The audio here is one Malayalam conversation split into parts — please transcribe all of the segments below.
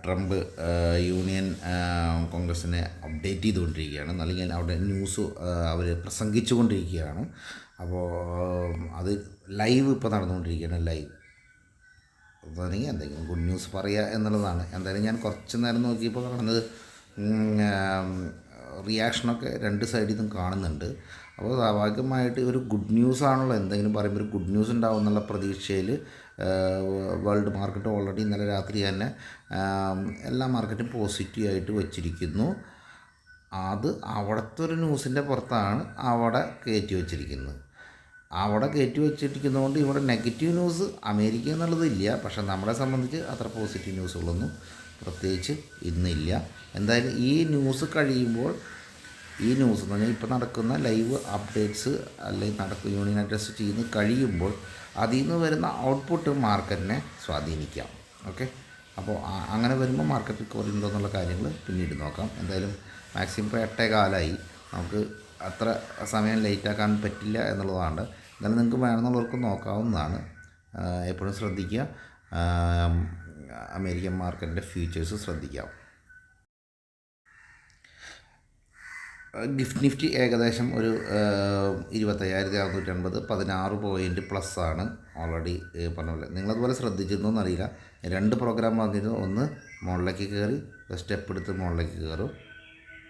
ട്രംപ് യൂണിയൻ കോൺഗ്രസിനെ അപ്ഡേറ്റ് ചെയ്തുകൊണ്ടിരിക്കുകയാണ്, അല്ലെങ്കിൽ അവിടെ ന്യൂസ് അവർ പ്രസംഗിച്ചുകൊണ്ടിരിക്കുകയാണ്. അപ്പോൾ അത് ലൈവ് ഇപ്പോൾ നടന്നുകൊണ്ടിരിക്കുകയാണ്. ലൈവ് അതാണെങ്കിൽ എന്തെങ്കിലും ഗുഡ് ന്യൂസ് പറയുക എന്നുള്ളതാണ്. എന്തായാലും ഞാൻ കുറച്ച് നേരം നോക്കിയപ്പോൾ കാണുന്നത് റിയാക്ഷനൊക്കെ രണ്ട് സൈഡിൽ നിന്നും കാണുന്നുണ്ട്. അപ്പോൾ സ്വാഭാവികമായിട്ട് ഒരു ഗുഡ് ന്യൂസ് ആണല്ലോ, എന്തെങ്കിലും പറയുമ്പോൾ ഒരു ഗുഡ് ന്യൂസ് ഉണ്ടാവും എന്നുള്ള പ്രതീക്ഷയിൽ വേൾഡ് മാർക്കറ്റ് ഓൾറെഡി ഇന്നലെ രാത്രി തന്നെ എല്ലാ മാർക്കറ്റും പോസിറ്റീവായിട്ട് വച്ചിരിക്കുന്നു. അത് അവിടുത്തെ ഒരു ന്യൂസിൻ്റെ പുറത്താണ് അവിടെ കയറ്റി വച്ചിരിക്കുന്നത്. അവിടെ കയറ്റി വെച്ചിരിക്കുന്നതുകൊണ്ട് ഇവിടെ നെഗറ്റീവ് ന്യൂസ് അമേരിക്ക എന്നുള്ളതില്ല. പക്ഷേ നമ്മളെ സംബന്ധിച്ച് അത്ര പോസിറ്റീവ് ന്യൂസുകളൊന്നും പ്രത്യേകിച്ച് ഇന്നില്ല. എന്തായാലും ഈ ന്യൂസ് കഴിയുമ്പോൾ, ഈ ന്യൂസ് എന്ന് പറഞ്ഞാൽ ഇപ്പോൾ നടക്കുന്ന ലൈവ് അപ്ഡേറ്റ്സ് അല്ലെങ്കിൽ യൂണിയൻ അഡ്രസ് ചെയ്യുന്ന കഴിയുമ്പോൾ അതിൽ നിന്ന് വരുന്ന ഔട്ട്പുട്ട് മാർക്കറ്റിനെ സ്വാധീനിക്കാം. ഓക്കെ, അപ്പോൾ അങ്ങനെ വരുമ്പോൾ മാർക്കറ്റ് റിക്കവറി ഉണ്ടോ എന്നുള്ള കാര്യങ്ങൾ പിന്നീട് നോക്കാം. എന്തായാലും മാക്സിമം ഇപ്പോൾ 8:15 നമുക്ക് അത്ര സമയം ലേറ്റാക്കാൻ പറ്റില്ല എന്നുള്ളതാണ്. എന്നാലും നിങ്ങൾക്ക് വേണമെന്നുള്ളവർക്ക് നോക്കാവുന്നതാണ്. എപ്പോഴും ശ്രദ്ധിക്കുക, അമേരിക്കൻ മാർക്കറ്റിൻ്റെ ഫ്യൂച്ചേഴ്സ് ശ്രദ്ധിക്കാം. ഗിഫ്റ്റ് നിഫ്റ്റി ഏകദേശം ഒരു 25,650 16 പോയിൻ്റ് പ്ലസ് ആണ് ഓൾറെഡി പറഞ്ഞ പോലെ. നിങ്ങളതുപോലെ ശ്രദ്ധിച്ചിരുന്നോന്ന് അറിയില്ല, 2 പ്രോഗ്രാം വന്നിരുന്നു. ഒന്ന് മുകളിലേക്ക് കയറി സ്റ്റെപ്പ് എടുത്ത് മുകളിലേക്ക് കയറും,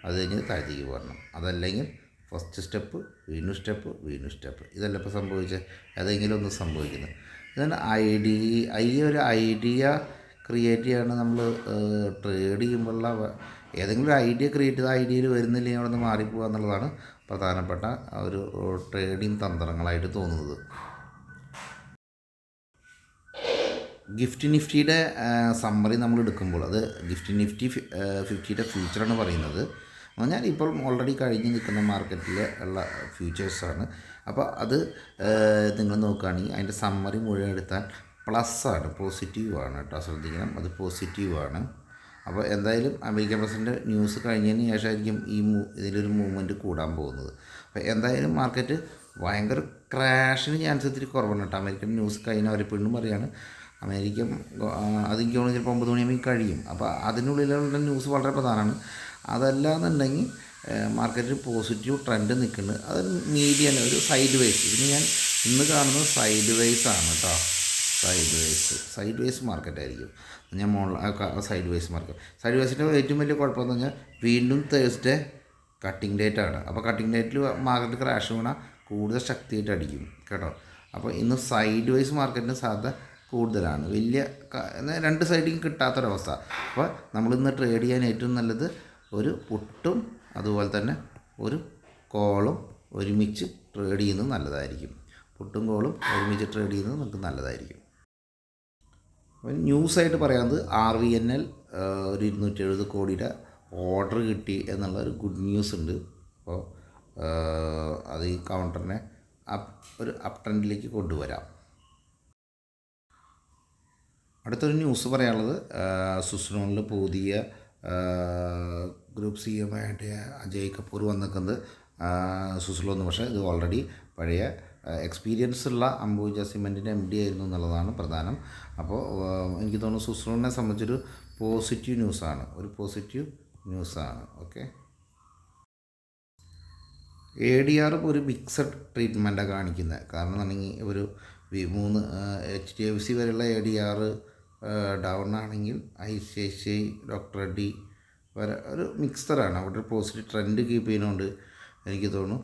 അത് കഴിഞ്ഞ് താഴത്തേക്ക് പോരണം. അതല്ലെങ്കിൽ ഫസ്റ്റ് സ്റ്റെപ്പ് വീണ്ടും സ്റ്റെപ്പ് ഇതല്ല ഇപ്പോൾ സംഭവിച്ചത്. ഏതെങ്കിലും ഒന്ന് സംഭവിക്കുന്നത്. ഇതാണ് ഒരു ഐഡിയ ക്രിയേറ്റ് ചെയ്യാണ് നമ്മൾ ട്രേഡ് ചെയ്യുമ്പോഴുള്ള. ഏതെങ്കിലും ഒരു ഐഡിയ ക്രിയേറ്റ് ചെയ്ത ഐഡിയയിൽ വരുന്നില്ലെങ്കിൽ അവിടെ നിന്ന് മാറിപ്പോകുക എന്നുള്ളതാണ് പ്രധാനപ്പെട്ട ഒരു ട്രേഡിങ് തന്ത്രങ്ങളായിട്ട് തോന്നുന്നത്. ഗിഫ്റ്റ് നിഫ്റ്റിയുടെ സമ്മറി നമ്മൾ എടുക്കുമ്പോൾ അത് ഗിഫ്റ്റ് നിഫ്റ്റി 50യുടെ ഫ്യൂച്ചറാണ് പറയുന്നത്. ഞാൻ ഇപ്പോൾ ഓൾറെഡി കഴിഞ്ഞ് നിൽക്കുന്ന മാർക്കറ്റിൽ ഉള്ള ഫ്യൂച്ചേഴ്സാണ്. അപ്പോൾ അത് നിങ്ങൾ നോക്കുകയാണെങ്കിൽ അതിൻ്റെ സമ്മറി മുഴുവൻ എടുത്താൽ പ്ലസ്സാണ്, പോസിറ്റീവാണ് കേട്ടോ, ശ്രദ്ധിക്കണം, അത് പോസിറ്റീവാണ്. അപ്പോൾ എന്തായാലും അമേരിക്കൻ പ്രസിഡൻ്റ് ന്യൂസ് കഴിഞ്ഞതിന് ശേഷമായിരിക്കും ഇതിലൊരു മൂവ്മെൻറ്റ് കൂടാൻ പോകുന്നത്. അപ്പോൾ എന്തായാലും മാർക്കറ്റ് ഭയങ്കര ക്രാഷിന് ചാൻസ് ഇത്തിരി കുറവാണ് കേട്ടോ. അമേരിക്കൻ ന്യൂസ് കഴിഞ്ഞ അവരിപ്പോഴും പറയുകയാണ് അമേരിക്കൻ അതെനിക്ക് തോന്നുന്നു ചിലപ്പോൾ 9 മണിയാകുമ്പോൾ കഴിയും. അപ്പോൾ അതിനുള്ളിലുള്ള ന്യൂസ് വളരെ പ്രധാനമാണ്. അതല്ല എന്നുണ്ടെങ്കിൽ മാർക്കറ്റ് പോസിറ്റീവ് ട്രെൻഡ് നിൽക്കുന്നുണ്ട്. അത് മീഡിയൻ ഒരു സൈഡ് വേസ്. ഇതിന് ഞാൻ ഇന്ന് കാണുന്നത് സൈഡ് വേസ് ആണ് കേട്ടോ. സൈഡ് വേസ് മാർക്കറ്റായിരിക്കും. ഞാൻ സൈഡ് വേസ് വേസിൻ്റെ ഏറ്റവും വലിയ കുഴപ്പമെന്ന് പറഞ്ഞാൽ വീണ്ടും തേഴ്സ്ഡേ കട്ടിംഗ് ഡേറ്റ് ആണ്. അപ്പോൾ കട്ടിംഗ് ഡേറ്റിൽ മാർക്കറ്റ് ക്രാഷ് വീണാൽ കൂടുതൽ ശക്തിയായിട്ട് അടിക്കും കേട്ടോ. അപ്പോൾ ഇന്ന് സൈഡ് വേസ് മാർക്കറ്റിന് സാധ്യത കൂടുതലാണ്. വലിയ രണ്ട് സൈഡിലും കിട്ടാത്തൊരവസ്ഥ. അപ്പോൾ നമ്മളിന്ന് ട്രേഡ് ചെയ്യാൻ ഏറ്റവും നല്ലത് ഒരു പുട്ടും അതുപോലെ തന്നെ ഒരു കോളും ഒരുമിച്ച് ട്രേഡ് ചെയ്യുന്നത് നല്ലതായിരിക്കും. പുട്ടും കോളും ഒരുമിച്ച് ട്രേഡ് ചെയ്യുന്നത് നമുക്ക് നല്ലതായിരിക്കും. അപ്പം ന്യൂസായിട്ട് പറയാവുന്നത് RVNL ഒരു 270 കോടിയുടെ ഓർഡർ കിട്ടി എന്നുള്ള ഒരു ഗുഡ് ന്യൂസ് ഉണ്ട്. അപ്പോൾ അത് ഈ കൗണ്ടറിനെ ഒരു അപ് ട്രെൻഡിലേക്ക് കൊണ്ടുവരാം. അടുത്തൊരു ന്യൂസ് പറയാനുള്ളത് സുസ്ലോണിൽ പുതിയ ഗ്രൂപ്പ് CM ആയിട്ട് അജയ് കപൂർ വന്നിരിക്കുന്നത് സുസ്ലോന്ന്. പക്ഷേ ഇത് ഓൾറെഡി പഴയ എക്സ്പീരിയൻസ് ഉള്ള അംബുജ സിമെൻറ്റിൻ്റെ MD ആയിരുന്നു എന്നുള്ളതാണ് പ്രധാനം. അപ്പോൾ എനിക്ക് തോന്നുന്നു സുസ്ലോണിനെ സംബന്ധിച്ചൊരു പോസിറ്റീവ് ന്യൂസാണ്. ഓക്കെ, ADR ഇപ്പോൾ ഒരു മിക്സഡ് ട്രീറ്റ്മെൻറ്റാണ് കാണിക്കുന്നത്. കാരണം എന്നുണ്ടെങ്കിൽ ഒരു 3 HDFC വരെയുള്ള ADR ഡൗൺ ആണെങ്കിൽ ICICI ഡോക്ടർ റെഡ്ഡി വരെ ഒരു മിക്സറാണ്. അവിടെ ഒരു പോസിറ്റീവ് ട്രെൻഡ് കീപ്പ് ചെയ്യുന്നതുകൊണ്ട് എനിക്ക് തോന്നുന്നു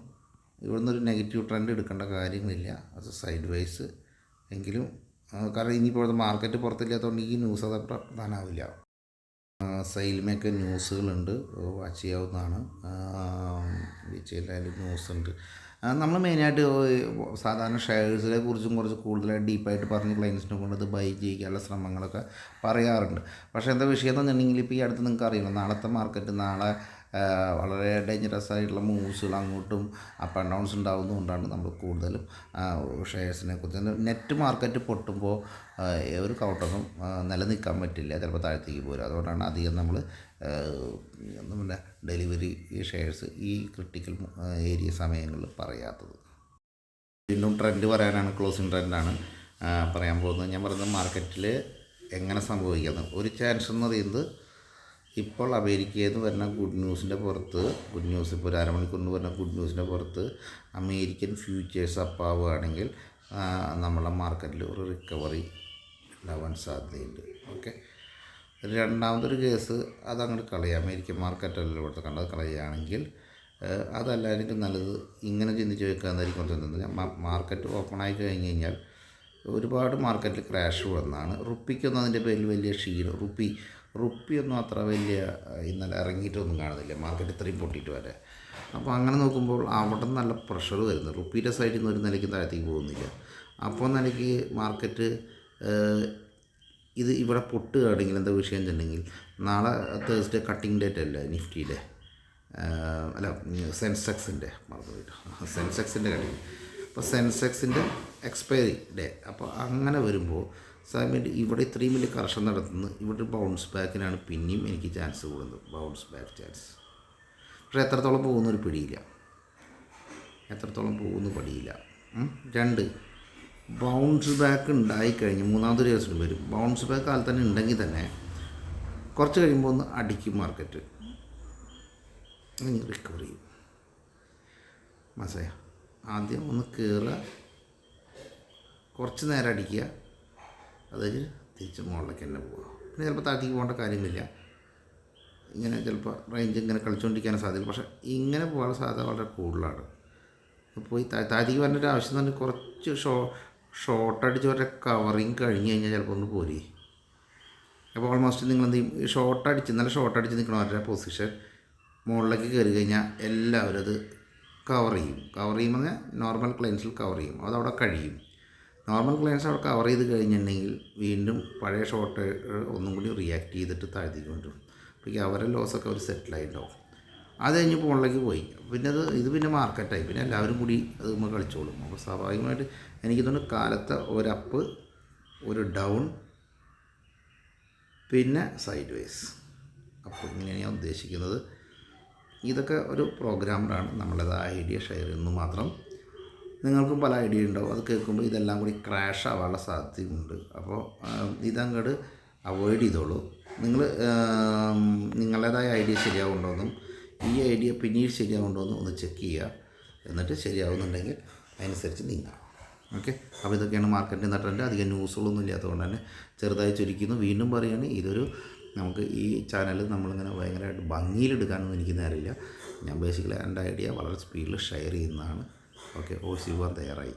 ഇവിടുന്ന് ഒരു നെഗറ്റീവ് ട്രെൻഡ് എടുക്കേണ്ട കാര്യങ്ങളില്ല. അത് സൈഡ് വൈസ് എങ്കിലും, കാരണം ഇനിയിപ്പോൾ മാർക്കറ്റ് പുറത്തില്ലാത്തതുകൊണ്ട് ഈ ന്യൂസ് അത് പ്രധാനമാവില്ല. സെയിൽമൊക്കെ ന്യൂസുകളുണ്ട്, വാച്ച് ചെയ്യാവുന്നതാണ്. വിജയിലായാലും ന്യൂസുണ്ട്. നമ്മൾ മെയിനായിട്ട് സാധാരണ ഷെയർസിനെ കുറിച്ചും കുറച്ച് കൂടുതലായിട്ട് ഡീപ്പായിട്ട് പറഞ്ഞ് ക്ലയൻസിനെ കൊണ്ട് അത് ബൈ ചെയ്യാനുള്ള ശ്രമങ്ങളൊക്കെ പറയാറുണ്ട്. പക്ഷേ എന്താ വിഷയം എന്ന് പറഞ്ഞിട്ടുണ്ടെങ്കിൽ ഇപ്പോൾ ഈ അടുത്ത് നിങ്ങൾക്ക് അറിയണം, നാളത്തെ മാർക്കറ്റ് നാളെ വളരെ ഡേഞ്ചറസ് ആയിട്ടുള്ള മൂവ്സുകൾ അങ്ങോട്ടും അപ്പ് ആൻഡ് ഡൗൺസ് ഉണ്ടാകുന്നതുകൊണ്ടാണ് നമ്മൾ കൂടുതലും ഷെയർസിനെ കുറിച്ച്. നെറ്റ് മാർക്കറ്റ് പൊട്ടുമ്പോൾ ഒരു കൗണ്ടറും നിലനിൽക്കാൻ പറ്റില്ല, ചിലപ്പോൾ താഴത്തേക്ക് പോരും. അതുകൊണ്ടാണ് അധികം നമ്മൾ നമ്മുടെ ഡെലിവറി ഷെയർസ് ഈ ക്രിട്ടിക്കൽ ഏരിയ സമയങ്ങളിൽ പറയാത്തത്. വീണ്ടും ട്രെൻഡ് പറയാനാണ്, ക്ലോസിങ് ട്രെൻഡാണ് പറയാൻ പോകുന്നത്. ഞാൻ പറയുന്നത് മാർക്കറ്റിൽ എങ്ങനെ സംഭവിക്കുന്നത് ഒരു ചാൻസ് എന്ന് പറയുന്നത് ഇപ്പോൾ അമേരിക്കയിൽ നിന്ന് വരുന്ന ഗുഡ് ന്യൂസിൻ്റെ പുറത്ത് ഗുഡ് ന്യൂസ് ഇപ്പോൾ ഒരു അരമണിക്കൂറിന് വരുന്ന ഗുഡ് ന്യൂസിൻ്റെ പുറത്ത് അമേരിക്കൻ ഫ്യൂച്ചേഴ്സ് അപ്പാവുകയാണെങ്കിൽ നമ്മളെ മാർക്കറ്റിൽ ഒരു റിക്കവറി ഉണ്ടാവാൻ സാധ്യതയുണ്ട്. ഓക്കെ, രണ്ടാമതൊരു കേസ് അതങ്ങോട്ട് കളയുക, അമേരിക്കൻ മാർക്കറ്റല്ല ഇവിടുത്തെ കണ്ടത് കളയുകയാണെങ്കിൽ അതല്ലായിരിക്കും നല്ലത്. ഇങ്ങനെ ചിന്തിച്ച് വെക്കാമെന്നായിരിക്കും കുറച്ച് മാർക്കറ്റ് ഓപ്പൺ ആയി കഴിഞ്ഞ് കഴിഞ്ഞാൽ ഒരുപാട് മാർക്കറ്റിൽ ക്രാഷ് വന്നാണ്. റുപ്പിക്കൊന്നും അതിൻ്റെ പേരിൽ വലിയ ക്ഷീണം, റുപ്പിയൊന്നും അത്ര വലിയ ഇന്നലെ ഇറങ്ങിയിട്ടൊന്നും കാണുന്നില്ല, മാർക്കറ്റ് ഇത്രയും പൊട്ടിയിട്ട് വരെ. അപ്പോൾ അങ്ങനെ നോക്കുമ്പോൾ അവിടെ നല്ല പ്രഷർ വരുന്നു, റുപ്പിയുടെ സൈഡിൽ നിന്ന് ഒരു നിലയ്ക്ക് താഴത്തേക്ക് പോകുന്നില്ല. അപ്പോൾ നിലയ്ക്ക് മാർക്കറ്റ് ഇത് ഇവിടെ പൊട്ടുകയാണെങ്കിൽ എന്താ വിഷയം വെച്ചിട്ടുണ്ടെങ്കിൽ നാളെ തേഴ്സ്ഡേ കട്ടിങ് ഡേറ്റ് അല്ല നിഫ്റ്റിയുടെ, അല്ല സെൻസെക്സിൻ്റെ സെൻസെക്സിൻ്റെ കട്ടിങ്. അപ്പോൾ സെൻസെക്സിൻ്റെ എക്സ്പയറി ഡേ. അപ്പോൾ അങ്ങനെ വരുമ്പോൾ സമയത്ത് ഇവിടെ ഇത്രയും വലിയ കർഷണം നടത്തുന്നത് ഇവിടെ ബൗൺസ് ബാക്കിനാണ് പിന്നെയും എനിക്ക് ചാൻസ് കൂടുന്നത്, ബൗൺസ് ബാക്ക് ചാൻസ്. പക്ഷേ എത്രത്തോളം പോകുന്നൊരു പിടിയില്ല, എത്രത്തോളം പോകുന്ന പിടിയില്ല. രണ്ട്, ബൗൺസ് ബാക്ക് ഉണ്ടായിക്കഴിഞ്ഞ് മൂന്നാമതൊരു ദിവസം വരും. ബൗൺസ് ബാക്ക് കാലത്ത് തന്നെ ഉണ്ടെങ്കിൽ തന്നെ കുറച്ച് കഴിയുമ്പോൾ ഒന്ന് അടിക്കും മാർക്കറ്റ്, റിക്കവർ ചെയ്യും. മനസ്സിലായോ? ആദ്യം ഒന്ന് കയറുക, കുറച്ച് നേരം അടിക്കുക, അത് തിരിച്ച് മുകളിലേക്ക് തന്നെ പോവുക. പിന്നെ ചിലപ്പോൾ താഴത്തേക്ക് പോകേണ്ട കാര്യമില്ല, ഇങ്ങനെ ചിലപ്പോൾ റേഞ്ച് ഇങ്ങനെ കളിച്ചുകൊണ്ടിരിക്കാനും സാധ്യത. പക്ഷേ ഇങ്ങനെ പോകാനുള്ള സാധ്യത വളരെ കൂടുതലാണ്. പോയി താഴത്തേക്ക് വരേണ്ട ഒരു ആവശ്യം തന്നെ കുറച്ച് ഷോർട്ട് അടിച്ച് വരെ കവറിങ് കഴിഞ്ഞ് കഴിഞ്ഞാൽ ചിലപ്പോൾ ഒന്ന് പോരി. അപ്പോൾ ഓൾമോസ്റ്റ് നിങ്ങൾ എന്ത് ചെയ്യും, ഷോർട്ട് അടിച്ച് നിൽക്കണവരുടെ പൊസിഷൻ മുകളിലേക്ക് കയറി കഴിഞ്ഞാൽ എല്ലാവരും അത് കവർ ചെയ്യുമ്പോൾ നോർമൽ ക്ലയൻസിൽ കവർ ചെയ്യും, അതവിടെ കഴിയും. നോർമൽ ക്ലയൻസ് അവിടെ കവർ ചെയ്ത് കഴിഞ്ഞിട്ടുണ്ടെങ്കിൽ വീണ്ടും പഴയ ഷോർട്ട് ഒന്നും കൂടി റിയാക്ട് ചെയ്തിട്ട് താഴ്ത്തിക്ക് കൊണ്ടുവരും. അപ്പോൾ അവരുടെ ലോസൊക്കെ അവർ സെറ്റിലായിട്ടുണ്ടാവും. അത് കഴിഞ്ഞ് മുകളിലേക്ക് പോയി, പിന്നെ ഇത് പിന്നെ മാർക്കറ്റായി, പിന്നെ എല്ലാവരും കൂടി അത് നമ്മൾ കളിച്ചോളും. അപ്പോൾ സ്വാഭാവികമായിട്ട് എനിക്ക് തോന്നുന്നു കാലത്തെ ഒരപ്പ്, ഒരു ഡൗൺ, പിന്നെ സൈഡ് വേസ്. അപ്പോൾ ഇങ്ങനെയാണ് ഉദ്ദേശിക്കുന്നത്. ഇതൊക്കെ ഒരു പ്രോഗ്രാമിലാണ്, നമ്മളേതായ ഐഡിയ ഷെയർ ചെയ്യുന്നു മാത്രം. നിങ്ങൾക്കും പല ഐഡിയ ഉണ്ടാവും, അത് കേൾക്കുമ്പോൾ ഇതെല്ലാം കൂടി ക്രാഷ് ആവാനുള്ള സാധ്യതയുണ്ട്. അപ്പോൾ ഇതങ്ങോട്ട് അവോയ്ഡ് ചെയ്തോളൂ. നിങ്ങളുടേതായ ഐഡിയ ശരിയാവുന്നുണ്ടോയെന്നും ഈ ഐഡിയ പിന്നീട് ശരിയാവുന്നുണ്ടോയെന്നും ഒന്ന് ചെക്ക് ചെയ്യുക. എന്നിട്ട് ശരിയാവുന്നുണ്ടെങ്കിൽ അതിനനുസരിച്ച് നീങ്ങാം. ഓക്കെ, അപ്പോൾ ഇതൊക്കെയാണ് മാർക്കറ്റിൻ്റെ നട്ടൻ്റെ. അധികം ന്യൂസുകളൊന്നും ഇല്ലാത്തതുകൊണ്ട് തന്നെ ചെറുതായി ചുരുക്കുന്നു. വീണ്ടും പറയുകയാണ്, ഇതൊരു നമുക്ക് ഈ ചാനൽ നമ്മളിങ്ങനെ ഭയങ്കരമായിട്ട് ഭംഗിയിലെടുക്കാനൊന്നും എനിക്ക് നേരമില്ല. ഞാൻ ബേസിക്കലി എൻ്റെ ഐഡിയ വളരെ സ്പീഡിൽ ഷെയർ ചെയ്യുന്നതാണ്. ഓക്കെ, ഓഴ്സ് പോകാൻ തയ്യാറായി.